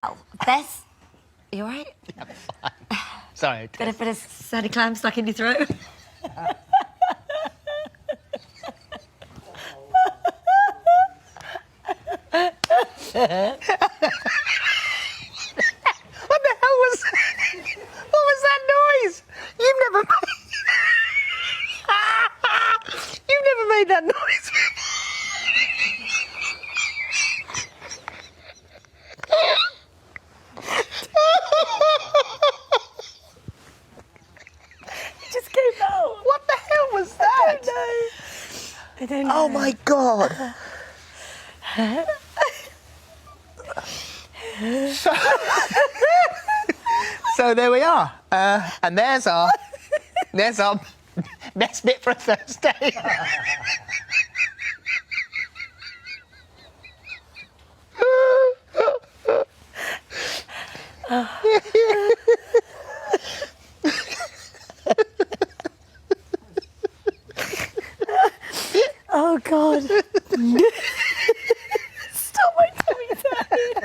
Oh, Beth, you all right? Sorry. Got a bit of sandy clam stuck in your throat? What the hell was that? What was that noise? You've never made that noise. It just came out. What the hell was that? I don't know. Oh my God. So there we are. And there's our best bit for a Thursday. Oh, God. Stop my tummy turning.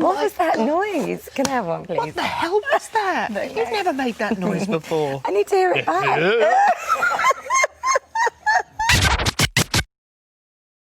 What was that noise? Can I have one, please? What the hell was that? You've never made that noise before. I need to hear it back.